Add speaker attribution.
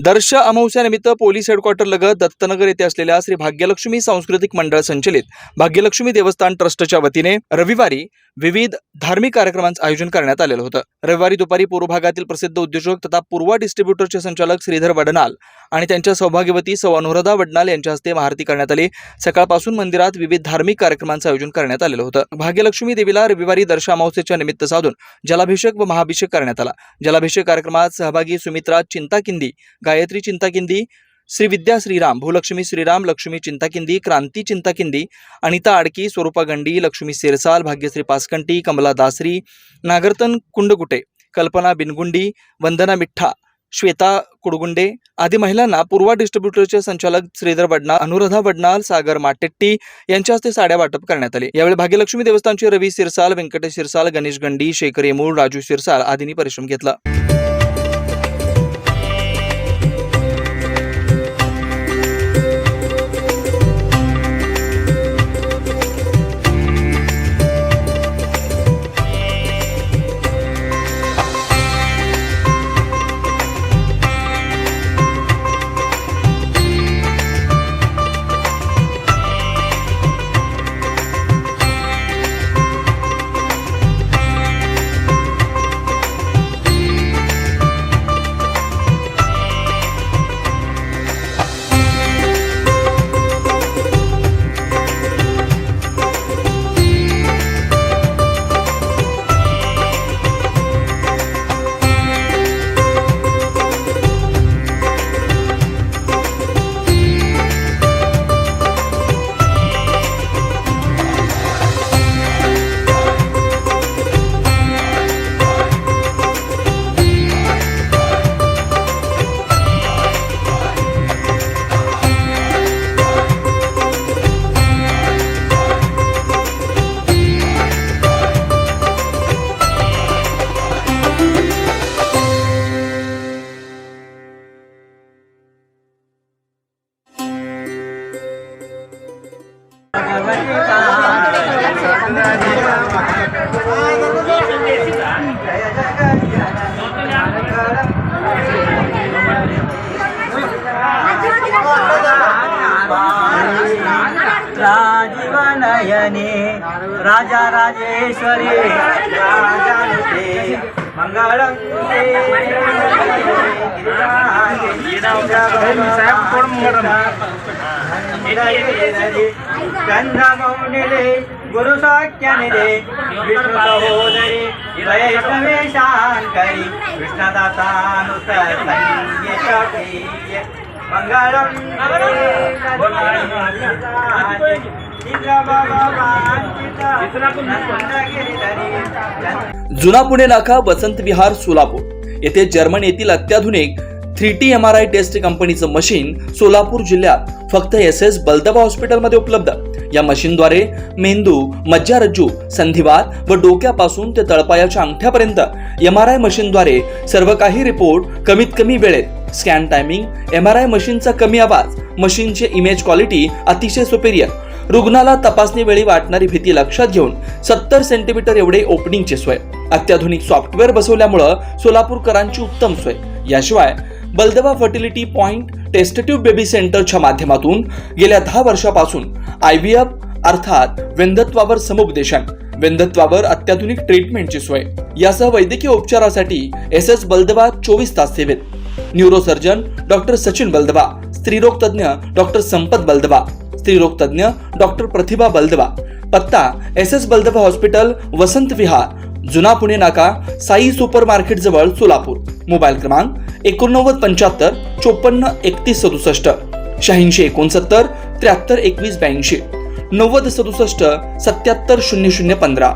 Speaker 1: दर्श अमावस्यानिमित्त police headquarter लगत दत्तनगर येथे असलेल्या श्री भाग्यलक्ष्मी सांस्कृतिक मंडळ संचलित भाग्यलक्ष्मी देवस्थान ट्रस्टच्या वतीने रविवारी विविध धार्मिक कार्यक्रमांचे आयोजन करण्यात आलेलं होतं। रविवारी दुपारी पूर्व भागातील प्रसिद्ध उद्योजक तथा पूर्वा डिस्ट्रीब्युटरचे संचालक श्रीधर वडनाल आणि त्यांच्या सौभाग्यवती सौ अनुराधा वडनाल यांच्या हस्ते महाआरती करण्यात आली। सकाळपासून मंदिरात विविध धार्मिक कार्यक्रमांचे आयोजन करण्यात आलेलं होतं। भाग्यलक्ष्मी देवीला रविवारी दर्श अमावस्येच्या निमित्त साधून जलाभिषेक व महाअभिषेक करण्यात आला। जलाभिषेक कार्यक्रमात सहभागी सुमित्रा चिंताकिंदी, गायत्री चिंताकिंदी, श्री विद्या श्रीराम, भूलक्ष्मी श्रीराम, लक्ष्मी चिंताकिंदी, क्रांती चिंताकिंदी, अनिता आडकी, स्वरूपा गंडी, लक्ष्मी सेरसाल, भाग्यश्री पासकंटी, कमला दासरी, नागरतन कुंडकुटे, कल्पना बिनगुंडी, वंदना मिठ्ठा, श्वेता कुडगुंडे आदी महिलांना पूर्वा डिस्ट्रीब्युटरचे संचालक श्रीधर वडनाल, अनुराधा वडनाल, सागर माटेट्टी यांच्या हस्ते साड्या वाटप करण्यात आले। यावेळी भाग्यलक्ष्मी देवस्थानचे रवी सिरसाल, व्यंकटेश सिरसाल, गणेश गंडी, शेखर येमूळ, राजू सिरसाल आदींनी परिश्रम घेतला।
Speaker 2: राजीवनयने राजा राजेश्वरी राजानुते मंगलम चंद्रमौनिले गुरु साख्यानिले विष्णु सहोदरी वैष्णवे शांकरी कृष्णदासानुसर संगीत मंगलम
Speaker 1: जुना पुणे नाका वसंत विहार सोलापूर येथे जर्मन येथील अत्याधुनिक 3T MRI टेस्ट कंपनीचं मशीन सोलापूर जिल्ह्यात फक्त SS बलदबा हॉस्पिटलमध्ये उपलब्ध। या मशीनद्वारे मेंदू, मज्जारज्जू, संधिवात व डोक्यापासून ते तळपायाच्या अंगठ्यापर्यंत MRI मशीनद्वारे सर्व काही रिपोर्ट कमीत कमी वेळेत, स्कॅन टायमिंग, MRI मशीनचा कमी आवाज, मशीनचे इमेज क्वालिटी अतिशय सुपेरियर, रुग्णाला तपासणी वेळी वाटणारी भीती लक्षात घेऊन 70 सेंटीमीटर एवढे ओपनिंगची सोय, अत्याधुनिक सॉफ्टवेअर बसवल्यामुळे सोलापूरकरांची उत्तम सोय। याशिवाय बलदबा फर्टिलिटी पॉइंट टेस्टट्यूब बेबी सेंटरच्या माध्यमातून गेल्या 10 वर्षापासून IVF अर्थात वेंधत्वावर समुपदेशन, वेंधत्वावर अत्याधुनिक ट्रीटमेंटची सोय। यासह वैद्यकीय उपचारासाठी SS बलदबा 24 तास सेवेत। न्यूरोसर्जन डॉक्टर सचिन बलदबा, स्त्रीरोग तज्ञ डॉक्टर संपत बलदबा, स्त्रीरोग तज्ञ डॉक्टर प्रतिभा बलदबा। पत्ता SS बलदबा हॉस्पिटल, वसंत विहार, जुना पुणे नाका, साई सुपर मार्केट जवळ, सोलापूर। मोबाईल क्रमांक 8975 54 31 67, 86 69 73 21 82, 90 67 77 00 15।